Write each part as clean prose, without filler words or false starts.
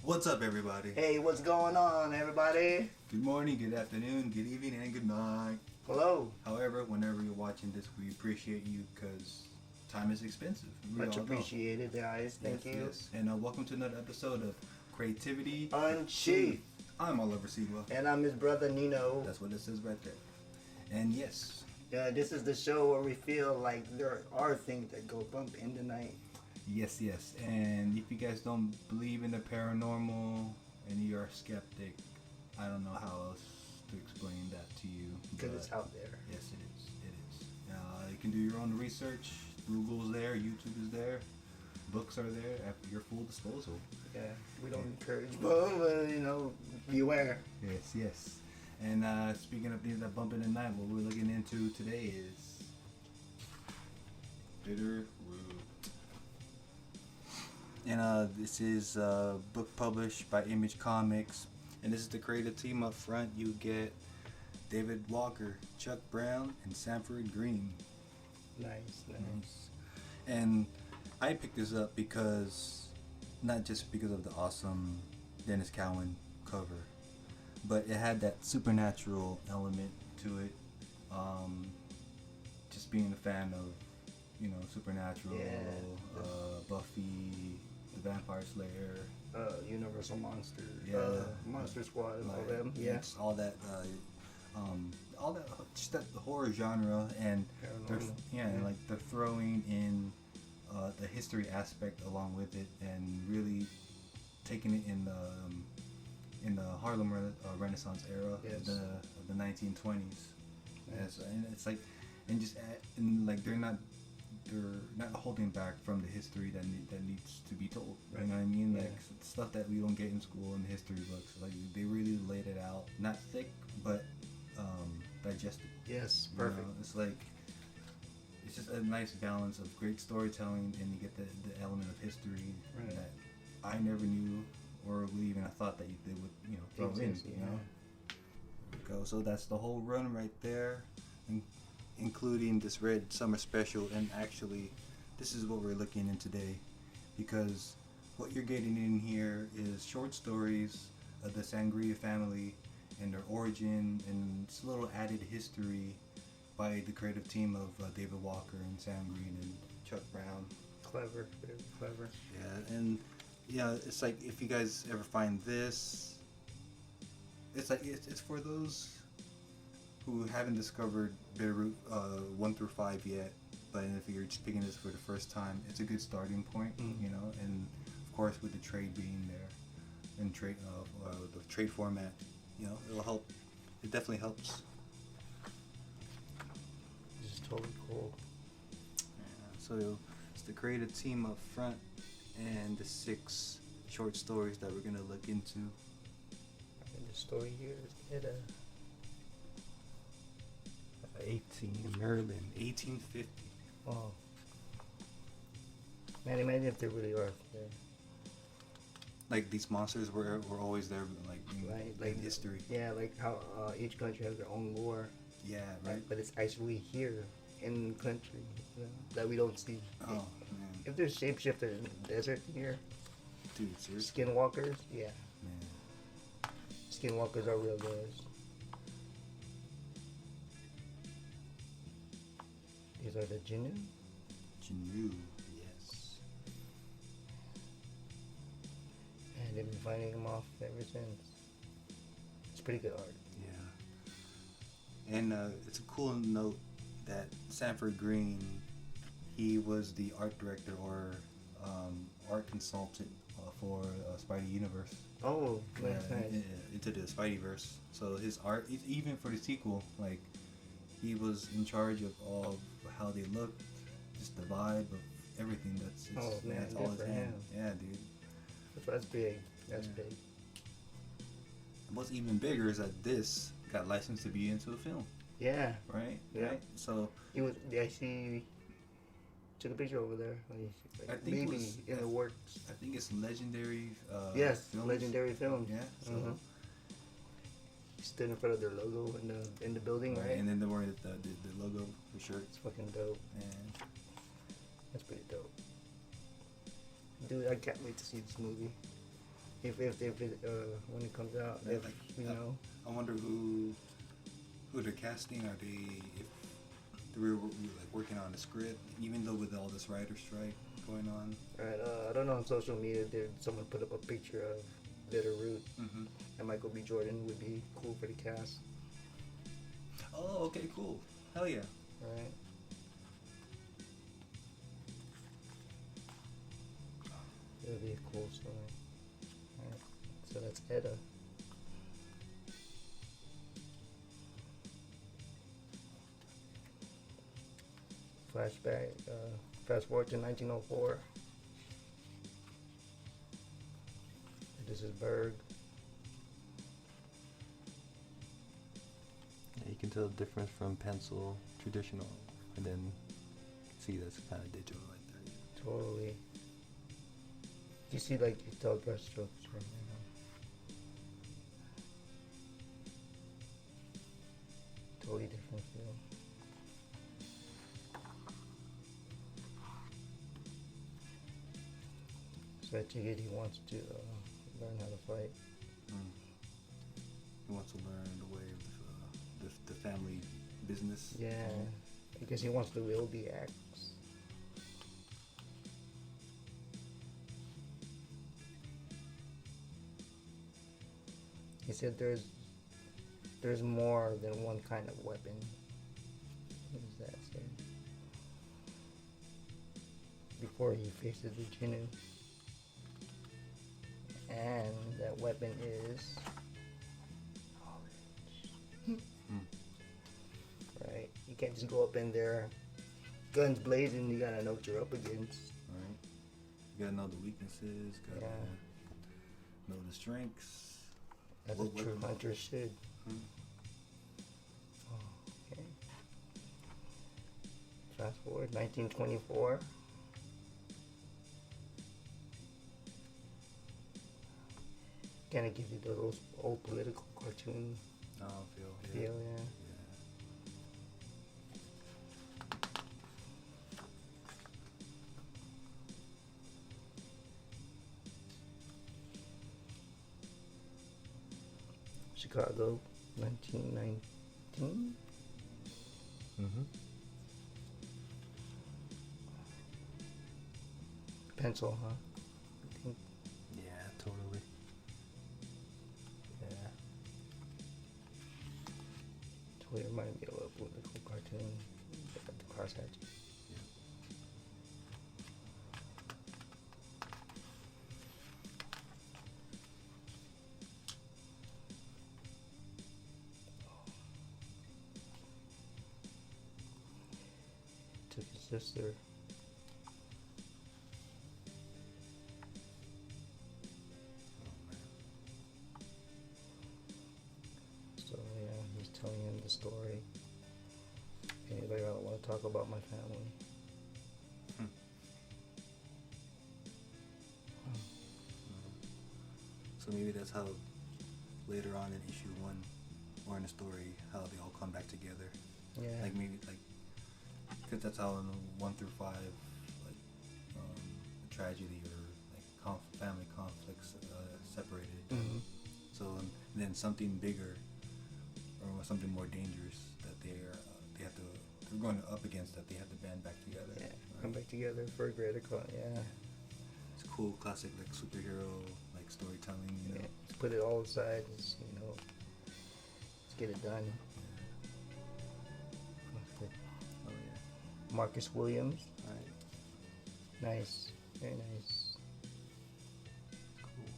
What's up, everybody? Hey, what's going on, everybody? Good morning, good afternoon, good evening, and good night. Hello. However, whenever you're watching this, we appreciate you because time is expensive. Much appreciated, guys. Thank you. Yes. And welcome to another episode of Creativity Unsheathed. I'm Oliver Sigua. And I'm his brother, Nino. That's what it says right there. And yes. This is the show where we feel like there are things that go bump in the night. Yes. And if you guys don't believe in the paranormal and you are a skeptic, I don't know how else to explain that to you. Because it's out there. Yes, it is. You can do your own research. Google's there. YouTube is there. Books are there at your full disposal. Yeah, we don't encourage, but beware. Yes. And speaking of things that bump in the night, what we're looking into today is Bitter Root. And this is a book published by Image Comics. And this is the creative team up front. You get David Walker, Chuck Brown, and Sanford Greene. Nice. And I picked this up because, not just because of the awesome Dennis Cowan cover, but it had that supernatural element to it. Just being a fan of, Supernatural, Buffy, the Vampire Slayer, Universal Monsters, Monster Squad, and all them. Yeah, all that, just that horror genre, and they're throwing in the history aspect along with it, and really taking it in the Harlem Renaissance era of the 1920s. Yes, and it's like, they're not holding back from the history that needs to be told. Right. You know what I mean? Like stuff that we don't get in school in history books. Like they really laid it out, not thick, but digestible. Yes, perfect. It's just a nice balance of great storytelling, and you get the element of history that I never knew or would even have thought that they would throw in. Go. So that's the whole run right there, including this Red Summer Special. And actually, this is what we're looking in today, because what you're getting in here is short stories of the Sangerye family and their origin, and it's a little added history by the creative team of David Walker and Sam Greene and Chuck Brown. Clever, very clever. Yeah, and it's like, if you guys ever find this, it's for those who haven't discovered Bitterroot 1 through 5 yet, but if you're just picking this for the first time, it's a good starting point, and of course with the trade being there, and the trade format, it'll help. It definitely helps. This is totally cool. Yeah, so it's the creative team up front, and the 6 short stories that we're gonna look into. And the story here is at 1850. Oh. Man, imagine if they really are there. Like, these monsters were always there, in history. Yeah, like how each country has their own lore. Yeah, right. But it's actually here in the country that we don't see. Oh, man. If there's shapeshifters in the desert here, dude, seriously? Skinwalkers, yeah. Man. Skinwalkers are real guys. These are the Jinnu? Jinnu, yes. And they've been finding them off ever since. It's pretty good art. Yeah. And it's a cool note that Sanford Greene, he was the art director or art consultant for Spidey Universe. Oh, nice. Into the Spideyverse. So his art, even for the sequel, he was in charge of all how they looked, just the vibe of everything. That's all his hand. Yeah, dude. That's big. That's big. And what's even bigger is that this got licensed to be into a film. Yeah. Right. Yeah. Right. So it was. I see. Took a picture over there. I think maybe it was, in the works. I think it's Legendary. Yes, Films. Legendary Films. Yeah. So. Stood in front of their logo in the building, right? And then they wearing the logo for sure. It's fucking dope. And that's pretty dope. Dude, I can't wait to see this movie. If it when it comes out, Yeah, if, you know. I wonder who they're casting. Are they if they were like working on a script, even though with all this writer strike going on? Right. I don't know, on social media, someone put up a picture of Bitterroot, and Michael B. Jordan would be cool for the cast. Oh, okay, cool. Hell yeah. Right. It would be a cool story. Alright. So that's Edda. Flashback. Fast forward to 1904. This is Berg. Yeah, you can tell the difference from pencil, traditional, and then see that's kind of digital right there. Totally. You see, like, you tell brush strokes right now. Totally different feel. So I take it he wants to learn how to fight. He wants to learn the way of the family business. Yeah, because he wants to wield the axe. He said there's more than one kind of weapon. What does that say? Before he faces the Jinnu. And that weapon is knowledge. Right? You can't just go up in there, guns blazing, you gotta know what you're up against. Right. You gotta know the weaknesses, gotta know the strengths. As a true hunter should. Okay. Fast forward, 1924. Kind of give you those old political cartoon feel, yeah. Chicago, 1919. Pencil, huh? I think. Yeah, totally. Yeah. Totally reminded me of a political cartoon. The crosshatch. Yeah. Took his sister. So yeah, he's telling him the story. Anybody want to talk about my family? So maybe that's how later on in issue 1 or in the story, how they all come back together. Yeah. Like maybe because that's how in 1 through 5, like tragedy or like family conflicts separated. So and then something bigger or something more dangerous that they're going up against, that they have to band back together. Yeah, right? come back together for a greater cause. Yeah. It's cool, classic like superhero like storytelling. You know. Yeah. Let's put it all aside. Let's get it done. Oh yeah. Marcus Williams. Right. Nice. Very nice. Cool.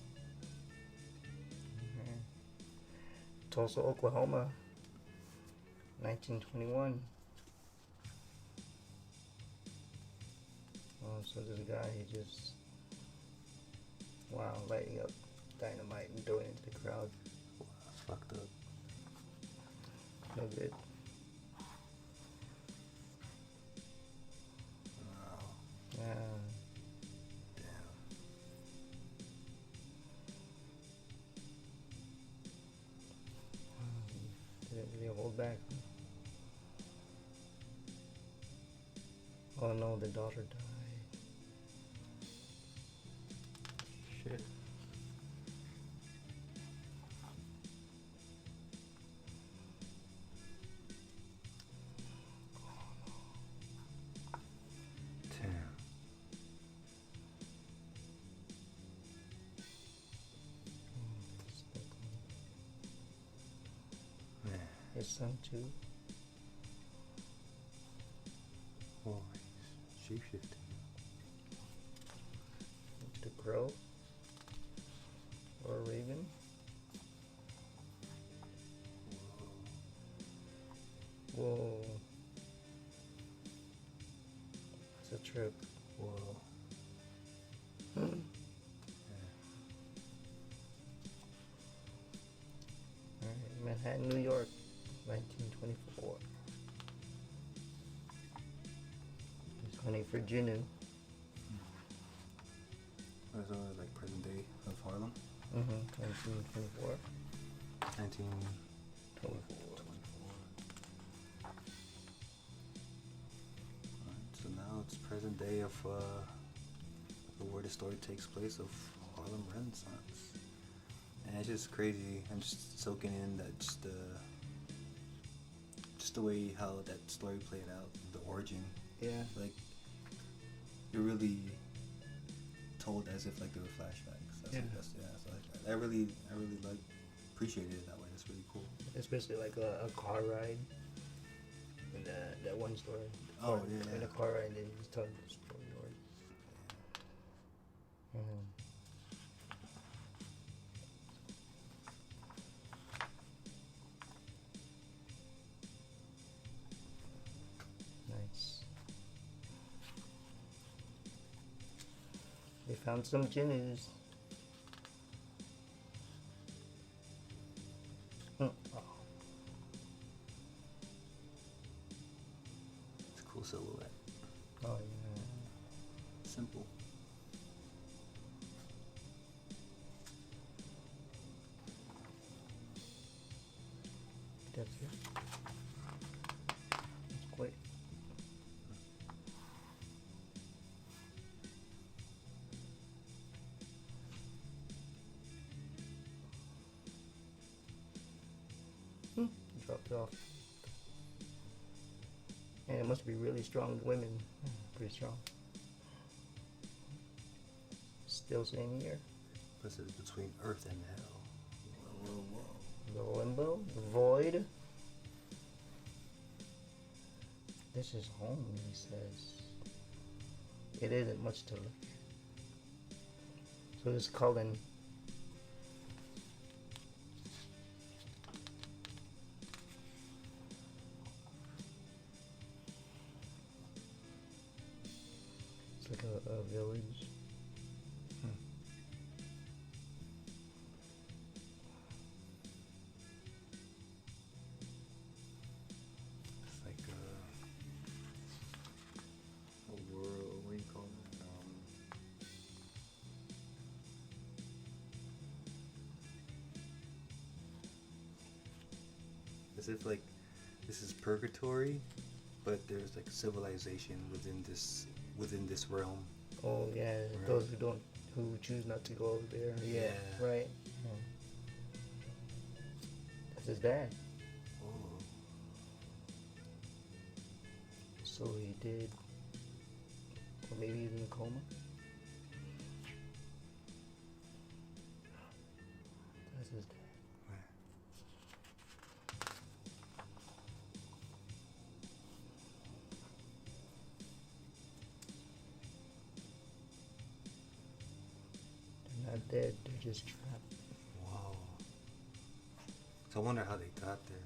Tulsa, Oklahoma. 1921. So this guy, he just, lighting up dynamite and throwing it into the crowd. Wow, that's fucked up. No good. Wow. Yeah. Damn. Didn't really hold back. Oh no, the daughter died. Shit. his son too. Oh, nice. Shapeshifting. The Crow. Or Raven. Whoa. It's a trip. Whoa. Hmm. Alright, Manhattan, New York, 1924. He's hunting for Jinu. That's always like present day of Harlem. 1924. 1924. Alright, so now it's present day of where the story takes place of Harlem Renaissance. And it's just crazy. I'm just soaking in that just the way how that story played out, the origin. Yeah. Like you're really told as if like they were flashbacks. That's Yeah. like, so I really like appreciated it that way. That's really cool. It's basically like a car ride. In that one story. Oh yeah. In a car ride, and he's telling the story. Nice. They found some Jinus. Oh. It's a cool silhouette. Oh yeah. Simple. That's it. That's quick. Dropped it off. And it must be really strong women. Pretty strong. Still same here. This is between Earth and Hell. The limbo, the void. This is home, he says. It isn't much to look. So this Cullen. It's like a village. It's like a world. What do you call it? As if like this is purgatory, but there's like civilization within this realm. Oh yeah, Right. those who choose not to go over there. Yeah. Right. That's his dad. Oh. So he did, or maybe he's in a coma. That's his dad. They're not dead, they're just trapped. Wow. So I wonder how they got there.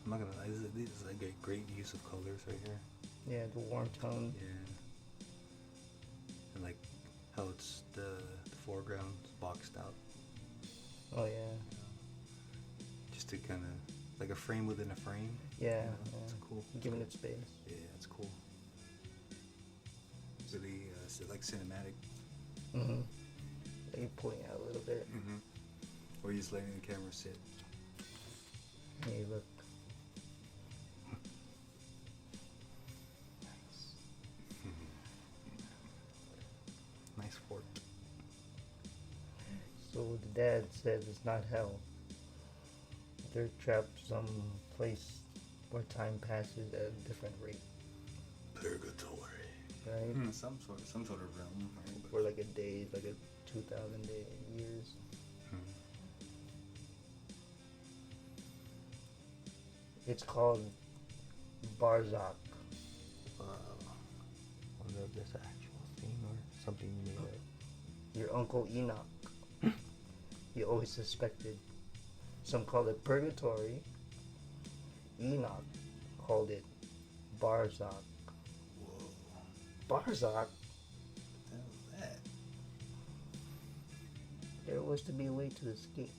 I'm not gonna lie, this is like a great use of colors right here. Yeah, the warm tone. Yeah. And like how it's the foreground boxed out. Oh yeah. You know, just to kind of like a frame within a frame. Yeah, It's yeah. cool. Giving it space. Yeah, it's cool. Really, like cinematic. Mm-hmm. Like you're pulling out a little bit. Mm-hmm. Or you're just letting the camera sit. Hey, look. Nice fork. So the dad says it's not hell. They're trapped some place where time passes at a different rate. Purgatory. right? Some sort of realm. Right? For like a day, like a 2,000 years. It's called Barzak. I wonder if that's an actual thing or something you made up. Your Uncle Enoch. He always suspected. Some call it Purgatory. Enoch called it Barzak. Whoa. Barzak? What the hell is that? There was to be a way to escape.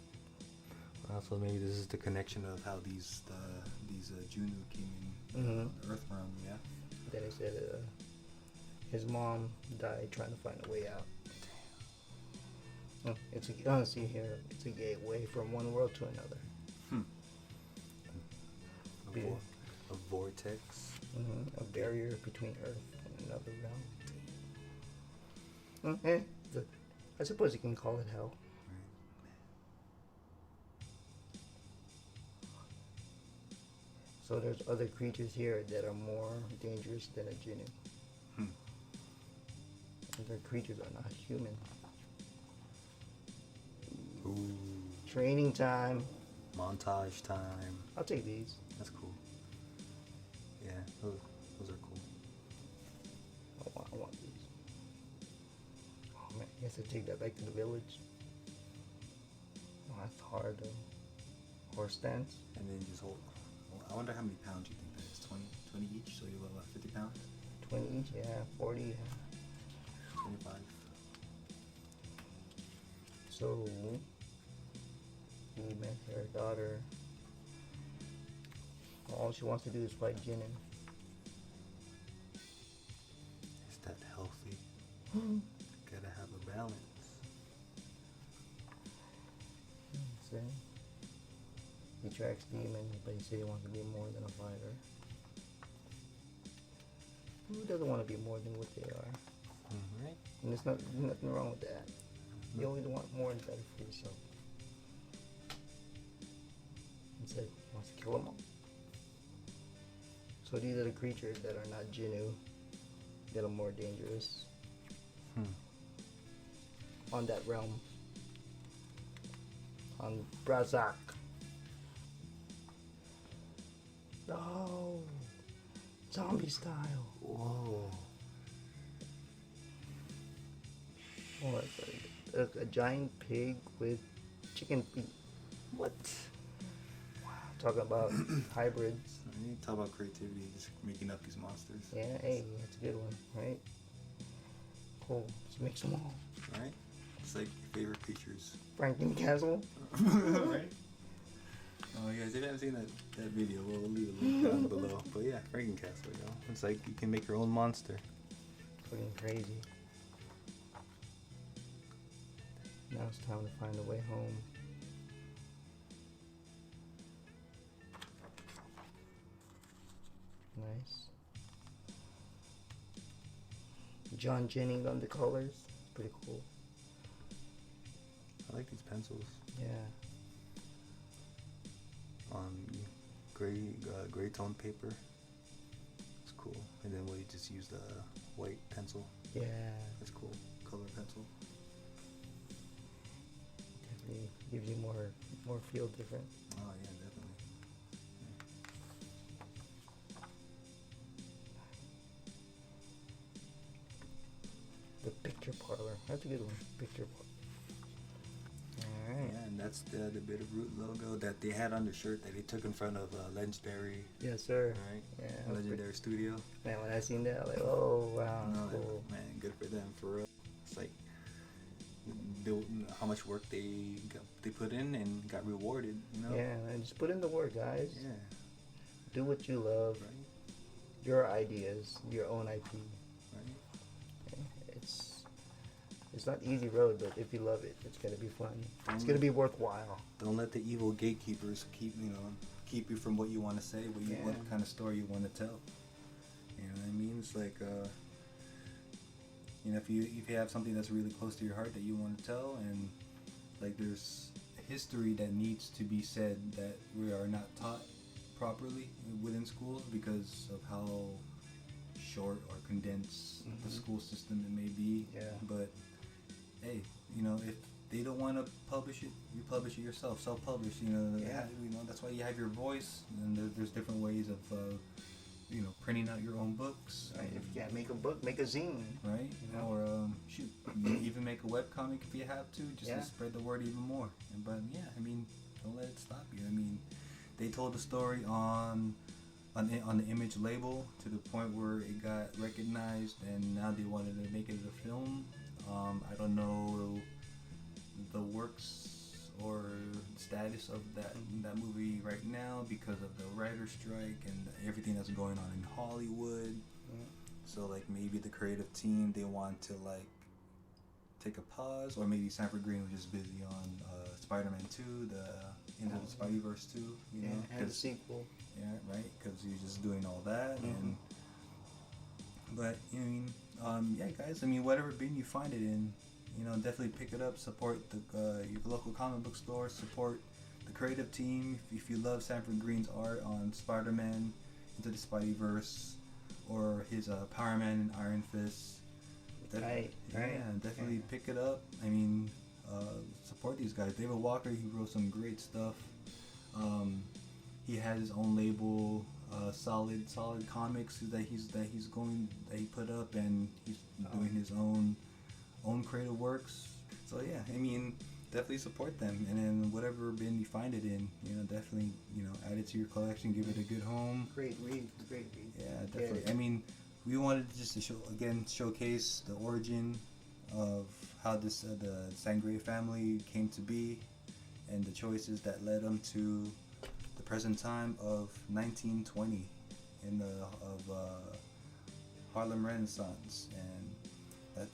So maybe this is the connection of how these Juno came in Earth realm, yeah? Then it said his mom died trying to find a way out. It's honestly here. It's a gateway from one world to another. A vortex. A barrier between Earth and another realm. I suppose you can call it hell. So there's other creatures here that are more dangerous than a Jinnu. And their creatures are not human. Ooh. Training time. Montage time. I'll take these. That's cool. Yeah, those are cool. I want these. Oh man, I guess I take that back to the village. Oh, that's hard though. Horse stance. And then just hold. I wonder how many pounds you think that is. 20 each? So you're about 50 pounds? 20 each, yeah. 40, yeah. 25. So, he met her daughter. All she wants to do is fight Jinnin. Is that healthy? Gotta have a balance. See? He tracks demons, but he said he wants to be more than a fighter. Who doesn't want to be more than what they are? Right? And there's nothing wrong with that. You always want more and better for yourself. Instead, he wants to kill them all. So these are the creatures that are not Jinnu, that are more dangerous. On that realm. On Barzak. Oh, zombie style. Whoa. Oh, it's a giant pig with chicken feet. What? Wow, talking about hybrids. You talk about creativity, just making up these monsters. Yeah, hey, that's a good one, right? Cool, let's mix them all. Right? It's like your favorite creatures. Franken-Castle. Right? Oh, you guys, if you haven't seen that video, we'll leave a link down below. But yeah, Franken-Castle, you know? It's like you can make your own monster. Fucking crazy. Now it's time to find a way home. Nice. John Jennings on the colors. Pretty cool. I like these pencils. Yeah. Gray tone paper. It's cool. And then we just use the white pencil. Yeah. That's cool. Color pencil. Definitely gives you more feel different. Oh yeah, definitely. The picture parlor. That's a good one. Picture parlor. Alright. Yeah, and that's the Bitter Root logo that they had on the shirt that they took in front of Legendary. Yes, sir. Right? Yeah. Legendary Studio. Man, when I seen that, I was like, oh, wow, No, cool. man, good for them, for real. It's like how much work they put in and got rewarded, you know? Yeah, man, just put in the work, guys. Yeah. Do what you love. Right? Your ideas, your own IP. Right? It's not easy road, but if you love it, it's gonna be fun. It's gonna be worthwhile. Don't let the evil gatekeepers keep you from what you want to say, what kind of story you want to tell. You know what I mean? It's like, if you have something that's really close to your heart that you want to tell, and like there's history that needs to be said that we are not taught properly within schools because of how short or condense the school system it may be. Yeah. But hey, you know, if they don't want to publish it, you publish it yourself, self-publish. You know, that's why you have your voice, and there's different ways of you know, printing out your own books. Right. If you can't make a book, make a zine. Right. You know? Or shoot, you even make a webcomic if you have to, just to spread the word even more. But yeah, I mean, don't let it stop you. I mean, they told the story on the Image label to the point where it got recognized, and now they wanted to make it a film. I don't know the works or status of that movie right now because of the writer's strike and everything that's going on in Hollywood. So like maybe the creative team, they want to like take a pause, or maybe Sanford Greene was just busy on Spider-Man 2, the Into the Spideyverse 2, you know, and the sequel. Yeah, right, because he's just doing all that. And but you know, I mean, yeah, guys, I mean, whatever bin you find it in, you know, definitely pick it up. Support your local comic book store. Support the creative team. If you love Sanford Greene's art on Spider-Man Into the Spideyverse, or his Power Man and Iron Fist, definitely pick it up. I mean, support these guys. David Walker, he wrote some great stuff. He has his own label, Solid Comics, that he put up, and he's doing his own creative works. So yeah, I mean, definitely support them, and then whatever bin you find it in, you know, definitely, you know, add it to your collection, give it a good home. Great read. Yeah, definitely. I mean, we wanted just to showcase the origin of how the Sangerye family came to be, and the choices that led them to the present time of 1920 of Harlem Renaissance. And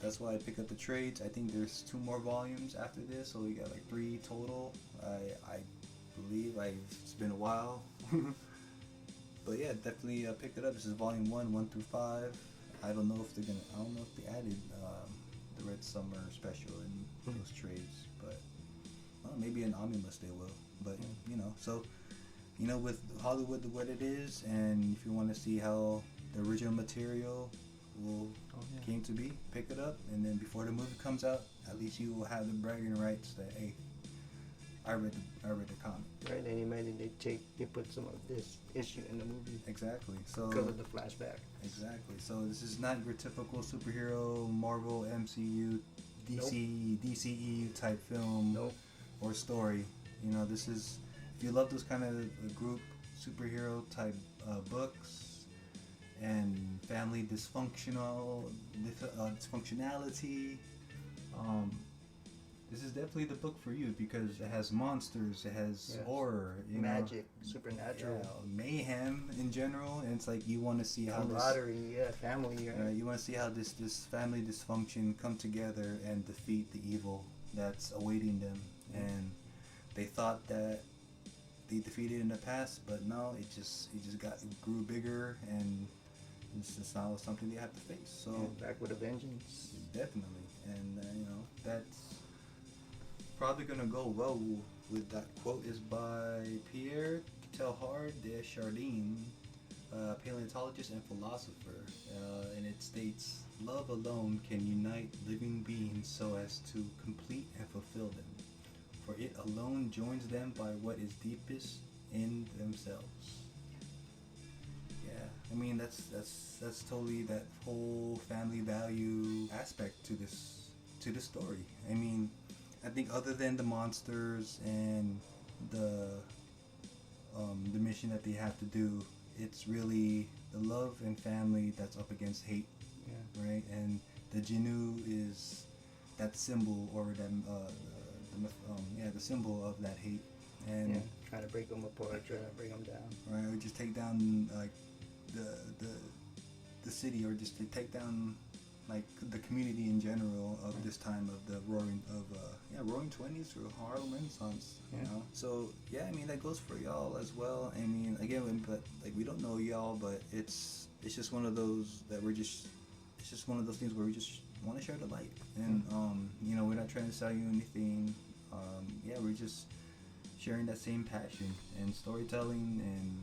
that's why I pick up the trades. I think there's 2 more volumes after this, so we got like 3 total. I believe it's been a while. But yeah, definitely pick it up. This is volume 1 through 5. I don't know if they added the Red Summer special in those trades, but maybe in Omnibus they will. But you know, so you know, with Hollywood what it is, and if you want to see how the original material came to be, pick it up, and then before the movie comes out, at least you will have the bragging rights that, hey, I read the comic. Right, and imagine they put some of this issue in the movie. Exactly. So because of the flashback. Exactly. So this is not your typical superhero Marvel MCU DCE type film or story. You know, this is, if you love those kind of group superhero type books and family dysfunctionality, this is definitely the book for you, because it has monsters, it has horror, magic, supernatural, mayhem in general, and it's like you want to see how camaraderie, family. You want to see how this family dysfunction come together and defeat the evil that's awaiting them. And they thought that they defeated in the past, but no, it grew bigger, and it's just now something they have to face. So back with a vengeance, definitely. And you know, that's probably gonna go well with that quote. Is by Pierre Teilhard de Chardin, paleontologist and philosopher, and it states, "Love alone can unite living beings so as to complete and fulfill them, for it alone joins them by what is deepest in themselves." Yeah, I mean that's totally that whole family value aspect to this story. I mean, I think other than the monsters and the mission that they have to do, it's really the love and family that's up against hate, right? And the Jinnu is that symbol, or that the symbol of that hate, and trying to break them apart, trying to bring them down, right? Or just take down like the city, or just to take down like the community in general of this time of the roaring 20s or Harlem Renaissance, you know. So yeah, I mean that goes for y'all as well. I mean, again, but like we don't know y'all, but it's just one of those that it's just one of those things where we just want to share the light, and you know, we're not trying to sell you anything. We're just sharing that same passion and storytelling and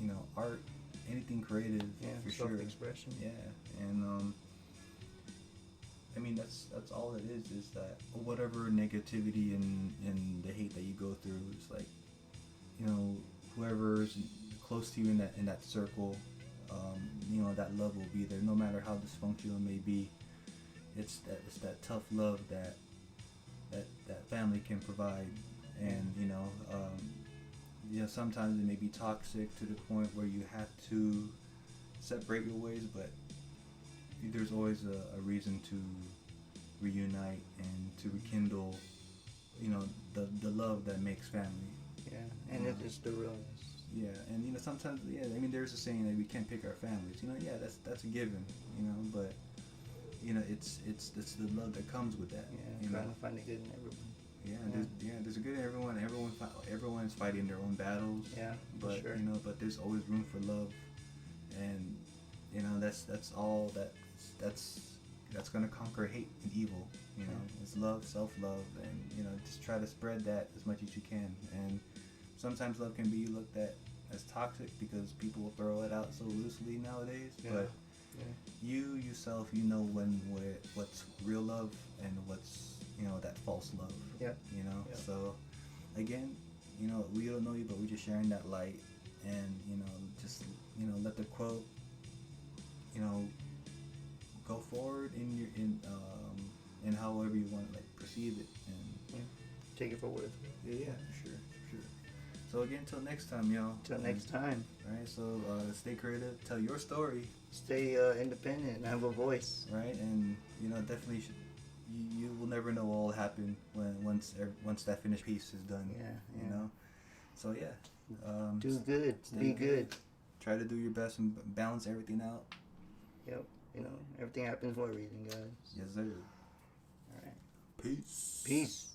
you know, art anything creative, for sure. Self-expression. Yeah, and I mean that's all it is that whatever negativity and the hate that you go through is like, you know, whoever's close to you in that circle, you know, that love will be there no matter how dysfunctional it may be. It's that tough love that family can provide, and you know, sometimes it may be toxic to the point where you have to separate your ways, but there's always a reason to reunite and to rekindle, you know, the love that makes family. Yeah, and it's the realness. Yeah, and you know, sometimes, yeah, I mean, there's a saying that we can't pick our families. You know, yeah, that's a given. You know, but you know, it's the love that comes with that. Yeah, trying to find the good in everyone. Yeah, there's a good in everyone. Everyone's fighting their own battles. Yeah, but sure. you know, but there's always room for love, and you know, that's all that's gonna conquer hate and evil. You know, it's love, self-love, and you know, just try to spread that as much as you can. And sometimes love can be looked at as toxic because people will throw it out so loosely nowadays. Yeah. But yeah. you yourself, you know what's real love and what's, you know, that false love. Yeah. You know. Yeah. So again, you know, we don't know you, but we're just sharing that light, and you know, just, you know, let the quote, you know, go forward in however you want to like perceive it, and take it for what it's worth. yeah, for sure. So again, till next time, y'all. Till next time. Right. So stay creative, tell your story. Stay independent and have a voice. Right, and you know, definitely should. You will never know what will happen once that finished piece is done. Yeah. You know. So yeah. Do good. Be good. Try to do your best and balance everything out. Yep. You know, everything happens for a reason, guys. Yes, sir. All right. Peace. Peace.